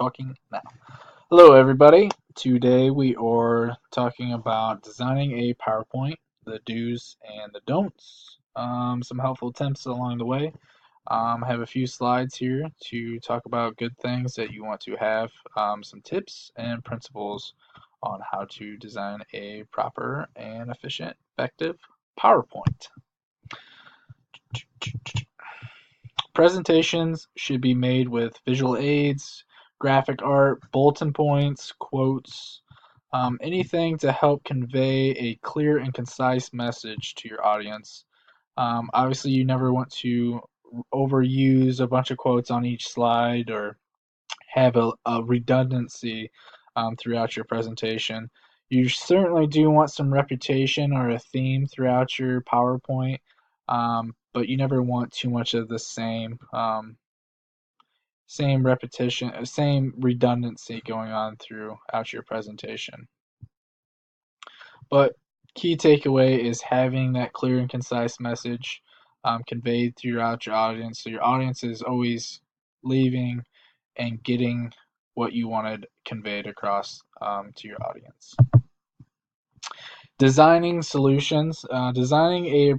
talking now. Hello, everybody. Today we are talking about designing a PowerPoint, the do's and the don'ts, some helpful tips along the way. I have a few slides here to talk about good things that you want to have, some tips and principles on how to design a proper and efficient, effective PowerPoint. Presentations should be made with visual aids, graphic art, bulletin points, quotes, anything to help convey a clear and concise message to your audience. Obviously, you never want to overuse a bunch of quotes on each slide or have a redundancy throughout your presentation. You certainly do want some reputation or a theme throughout your PowerPoint, but you never want too much of the same repetition, same redundancy going on throughout your presentation. But key takeaway is having that clear and concise message conveyed throughout your audience, so your audience is always leaving and getting what you wanted conveyed across to your audience. Designing solutions. Designing a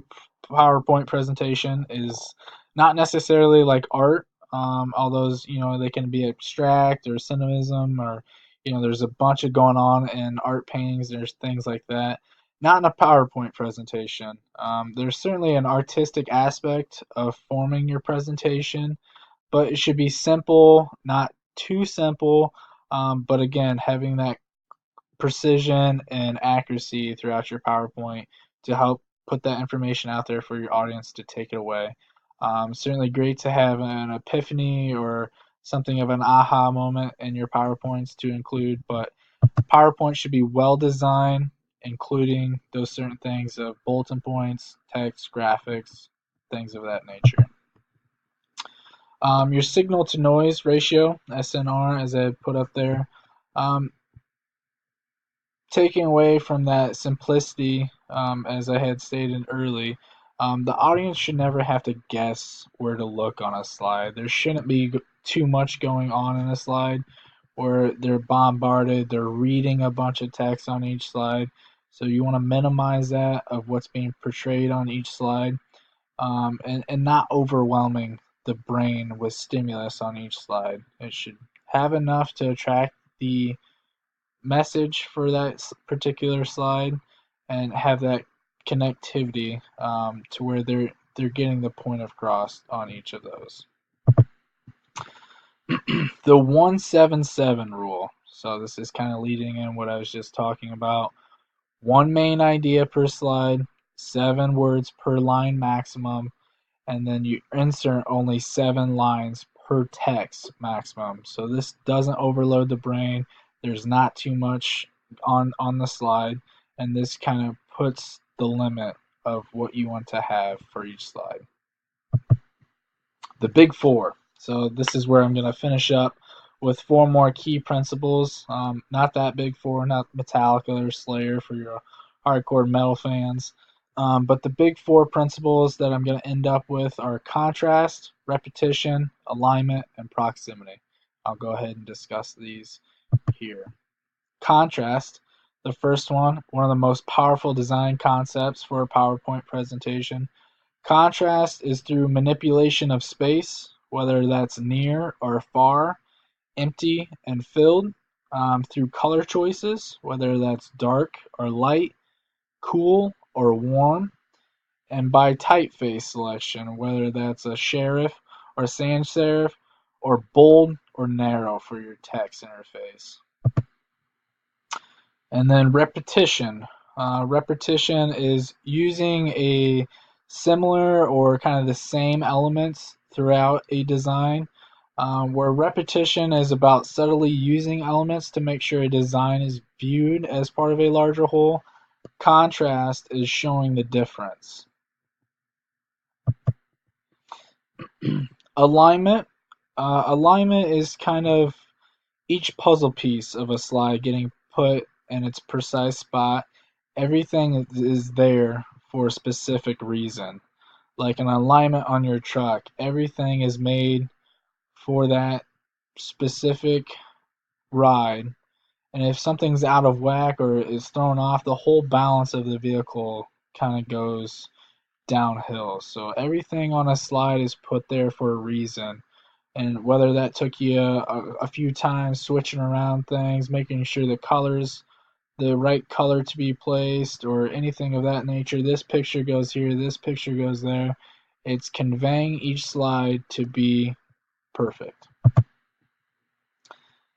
PowerPoint presentation is not necessarily like art, although they can be abstract or symbolism, or there's a bunch of going on in art paintings. There's things like that. Not in a PowerPoint presentation. There's certainly an artistic aspect of forming your presentation, but it should be simple, not too simple. But again, having that precision and accuracy throughout your PowerPoint to help put that information out there for your audience to take it away. Certainly great to have an epiphany or something of an aha moment in your PowerPoints to include, but PowerPoint should be well designed, including those certain things of bulletin points, text, graphics, things of that nature. Your signal to noise ratio, SNR, as I put up there, taking away from that simplicity, as I had stated early, the audience should never have to guess where to look on a slide. There shouldn't be too much going on in a slide where they're bombarded, they're reading a bunch of text on each slide. So you want to minimize that of what's being portrayed on each slide, and not overwhelming the brain with stimulus on each slide. It should have enough to attract the message for that particular slide and have that connectivity to where they're getting the point across on each of those. The 177 rule. So this is kind of leading in what I was just talking about. One main idea per slide, 7 words per line maximum, and then you insert only 7 lines per text maximum. So this doesn't overload the brain. There's not too much on the slide, and this kind of puts the limit of what you want to have for each slide. The big 4. So this is where I'm going to finish up with 4 more key principles. Not that big 4, not Metallica or Slayer for your hardcore metal fans. But the big 4 principles that I'm going to end up with are contrast, repetition, alignment, and proximity. I'll go ahead and discuss these here. Contrast, the first one of the most powerful design concepts for a PowerPoint presentation. Contrast is through manipulation of space, whether that's near or far, empty and filled, through color choices, whether that's dark or light, cool or warm, and by typeface selection, whether that's a serif or sans serif, or bold or narrow for your text interface. And then repetition. Repetition is using a similar or kind of the same elements throughout a design, where repetition is about subtly using elements to make sure a design is viewed as part of a larger whole. Contrast is showing the difference. Alignment. Alignment is kind of each puzzle piece of a slide getting put in its precise spot. Everything is there for a specific reason. Like an alignment on your truck, everything is made for that specific ride. And if something's out of whack or is thrown off, the whole balance of the vehicle kind of goes downhill. So everything on a slide is put there for a reason. And whether that took you a few times switching around things, making sure the colors, the right color to be placed, or anything of that nature, this picture goes here, this picture goes there. It's conveying each slide to be perfect.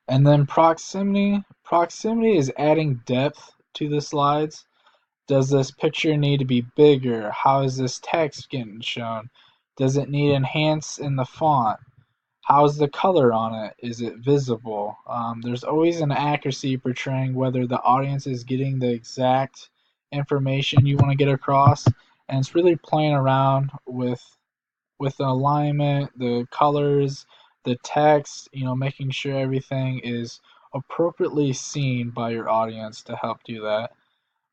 And then proximity. Proximity is adding depth to the slides. Does this picture need to be bigger? How is this text getting shown? Does it need enhance in the font? How's the color on it? Is it visible? There's always an accuracy portraying whether the audience is getting the exact information you want to get across, and it's really playing around with the alignment, the colors, the text, making sure everything is appropriately seen by your audience to help do that.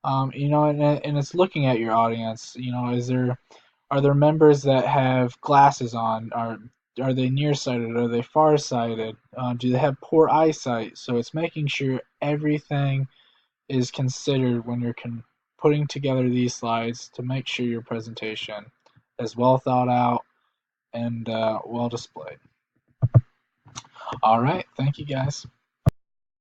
And it's looking at your audience. Are there members that have glasses on? Are they nearsighted? Are they farsighted? Do they have poor eyesight? So it's making sure everything is considered when you're putting together these slides to make sure your presentation is well thought out and well displayed. All right, thank you guys.